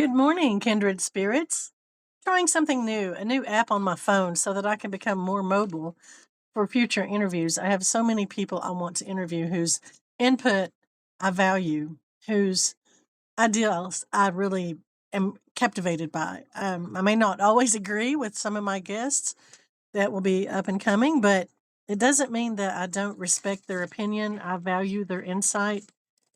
Good morning, kindred spirits. Trying something new, a new app on my phone so that I can become more mobile for future interviews. I have so many people I want to interview whose input I value, whose ideals I really am captivated by. I may not always agree with some of my guests that will be up and coming, but it doesn't mean that I don't respect their opinion. I value their insight.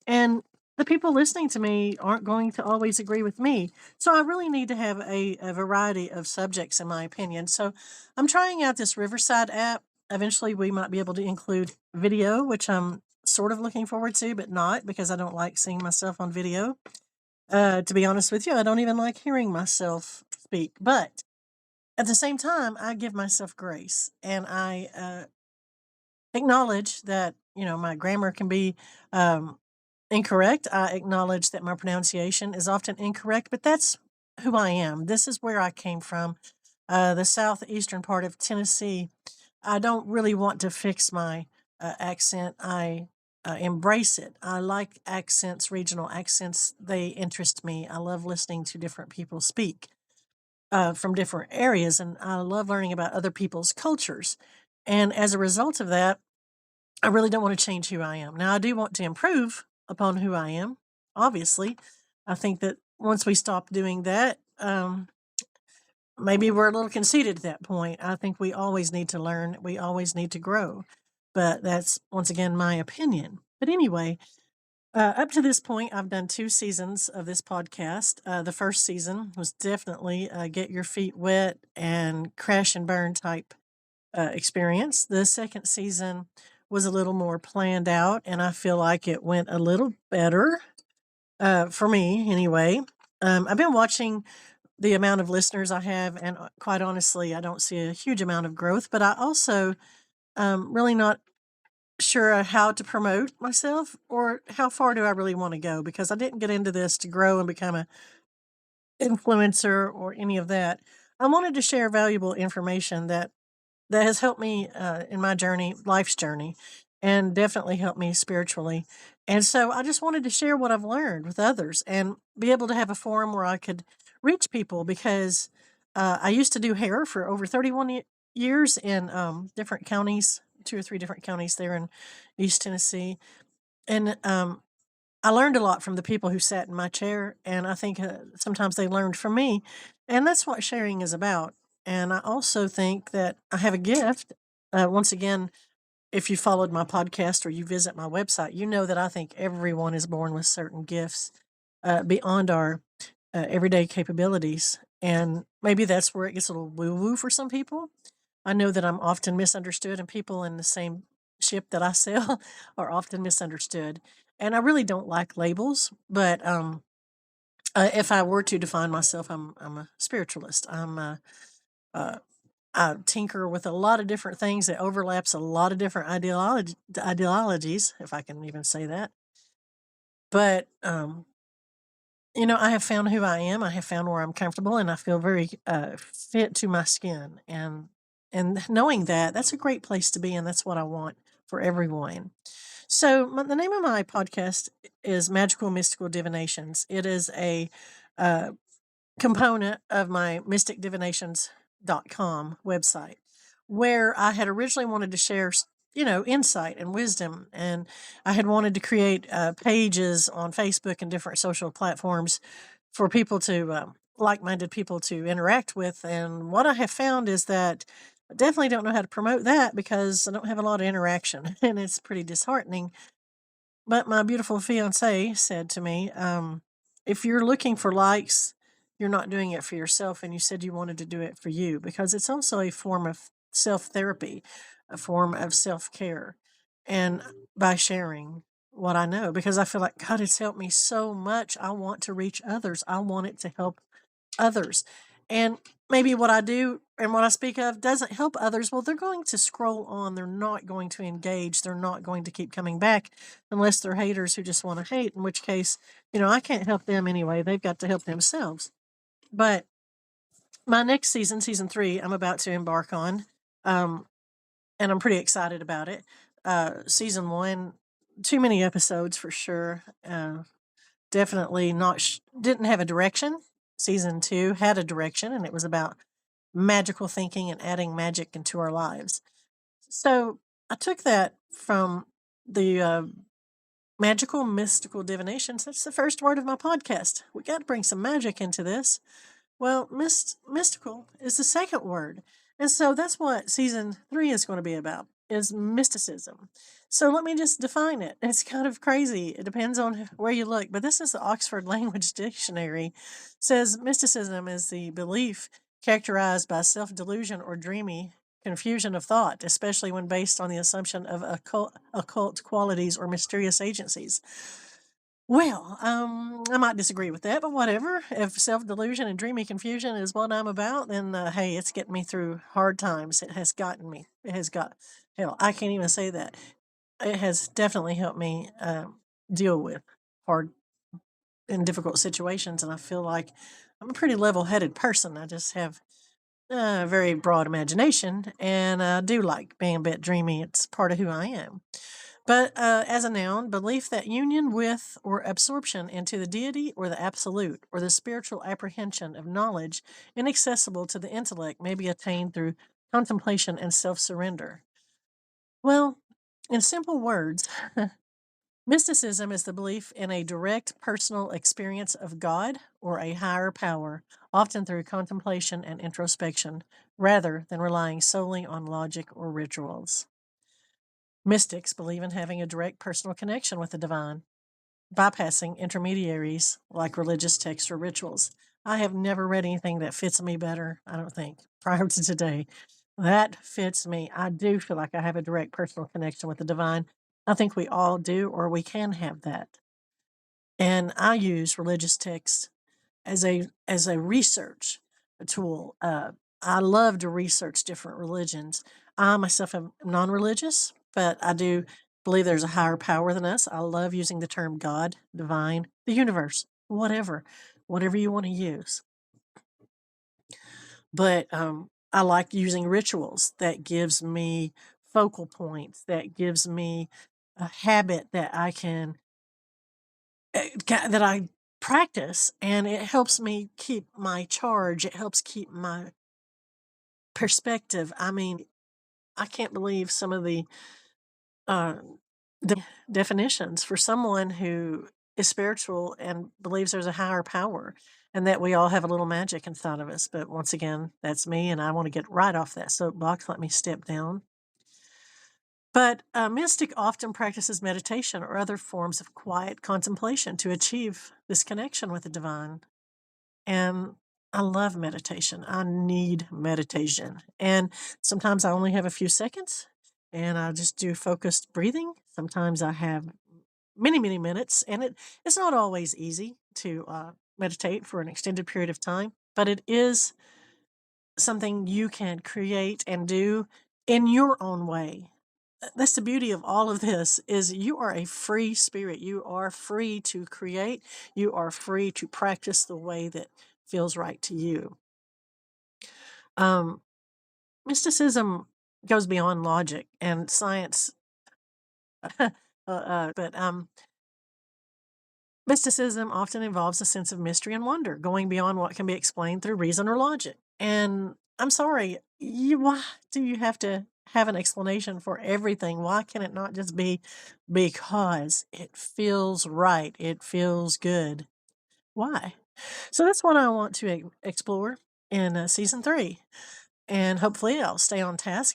And the people listening to me aren't going to always agree with me. So I really need to have a variety of subjects, in my opinion. So I'm trying out this Riverside app. Eventually, we might be able to include video, which I'm sort of looking forward to, but not because I don't like seeing myself on video. To be honest with you, I don't even like hearing myself speak. But at the same time, I give myself grace and I acknowledge that, my grammar can be um, incorrect. I acknowledge that my pronunciation is often incorrect, but that's who I am. This is where I came from, the southeastern part of Tennessee. I don't really want to fix my accent. I embrace it. I like accents, regional accents. They interest me. I love listening to different people speak from different areas, and I love learning about other people's cultures. And as a result of that, I really don't want to change who I am. Now, I do want to improve upon who I am, obviously. I think that once we stop doing that, maybe we're a little conceited at that point. I think we always need to learn, we always need to grow. But that's, once again, my opinion. But anyway, up to this point, I've done two seasons of this podcast. The first season was definitely get your feet wet and crash and burn type experience. The second season was a little more planned out, and I feel like it went a little better for me anyway. I've been watching the amount of listeners I have, and quite honestly, I don't see a huge amount of growth, but I also really not sure how to promote myself or how far do I really want to go because I didn't get into this to grow and become a influencer or any of that. I wanted to share valuable information that has helped me in my journey, life's journey, and definitely helped me spiritually. And so I just wanted to share what I've learned with others and be able to have a forum where I could reach people because I used to do hair for over 31 years in different counties, two or three different counties there in East Tennessee. And I learned a lot from the people who sat in my chair, and I think sometimes they learned from me. And that's what sharing is about. And I also think that I have a gift. Once again, if you followed my podcast or you visit my website, you know that I think everyone is born with certain gifts beyond our everyday capabilities. And maybe that's where it gets a little woo woo for some people. I know that I'm often misunderstood, and people in the same ship that I sell are often misunderstood. And I really don't like labels, but if I were to define myself, I'm a spiritualist. Uh, I tinker with a lot of different things that overlaps a lot of different ideologies, if I can even say that. But I have found who I am. I have found where I'm comfortable, and I feel very fit to my skin. And knowing that, that's a great place to be, and that's what I want for everyone. So the name of my podcast is Magical Mystical Divinations. It is a uh, component of my mysticdivinations.com website where I had originally wanted to share insight and wisdom, and I had wanted to create pages on Facebook and different social platforms for people to like-minded people to interact with. And what I have found is that I definitely don't know how to promote that because I don't have a lot of interaction and it's pretty disheartening. But my beautiful fiance said to me, if you're looking for likes, you're not doing it for yourself. And you said you wanted to do it for you because it's also a form of self therapy, a form of self care. And by sharing what I know, because I feel like God has helped me so much. I want to reach others, I want it to help others. And maybe what I do and what I speak of doesn't help others. Well, they're going to scroll on. They're not going to engage. They're not going to keep coming back unless they're haters who just want to hate, in which case, I can't help them anyway. They've got to help themselves. But my next season, season three, I'm about to embark on, um, and I'm pretty excited about it. Season one, too many episodes for sure. Definitely not, didn't have a direction season 2 had a direction, and it was about magical thinking and adding magic into our lives. So I took that from the magical mystical divinations. That's the first word of my podcast. We got to bring some magic into this. Well, mystical is the second word. And so that's what season 3 is going to be about, is mysticism. So let me just define it. It's kind of crazy. It depends on where you look, but this is the Oxford Language Dictionary. Says mysticism is the belief characterized by self-delusion or dreamy confusion of thought, especially when based on the assumption of occult qualities or mysterious agencies. Well, I might disagree with that, but whatever. If self delusion and dreamy confusion is what I'm about, then hey, it's getting me through hard times. It has gotten me. It has got, hell, I can't even say that. It has definitely helped me deal with hard and difficult situations. And I feel like I'm a pretty level headed person. I just have a very broad imagination and I do like being a bit dreamy. It's part of who I am. But as a noun, belief that union with or absorption into the deity or the absolute or the spiritual apprehension of knowledge inaccessible to the intellect may be attained through contemplation and self surrender. Well, in simple words, mysticism is the belief in a direct personal experience of God or a higher power, often through contemplation and introspection, rather than relying solely on logic or rituals. Mystics believe in having a direct personal connection with the divine, bypassing intermediaries like religious texts or rituals. I have never read anything that fits me better, I don't think, prior to today. That fits me. I do feel like I have a direct personal connection with the divine. I think we all do, or we can have that. And I use religious texts as a research tool. I love to research different religions. I myself am non-religious, but I do believe there's a higher power than us. I love using the term God, divine, the universe, whatever you want to use. But I like using rituals that gives me focal points, that gives me a habit that I can that I practice, and it helps me keep my charge. It helps keep my perspective. I mean, I can't believe some of uh, the definitions for someone who is spiritual and believes there's a higher power and that we all have a little magic inside of us. But once again, that's me, and I want to get right off that soapbox. Let me step down. But a mystic often practices meditation or other forms of quiet contemplation to achieve this connection with the divine. And I love meditation. I need meditation. And sometimes I only have a few seconds and I just do focused breathing. Sometimes I have many, many minutes. And it's not always easy to meditate for an extended period of time, but it is something you can create and do in your own way. That's the beauty of all of this is you are a free spirit. You are free to create. You are free to practice the way that feels right to you. Um, Mysticism goes beyond logic and science, but mysticism often involves a sense of mystery and wonder, going beyond what can be explained through reason or logic. And I'm sorry, why do you have to have an explanation for everything? Why can it not just be because it feels right? It feels good. Why? So that's what I want to explore in season 3. And hopefully I'll stay on task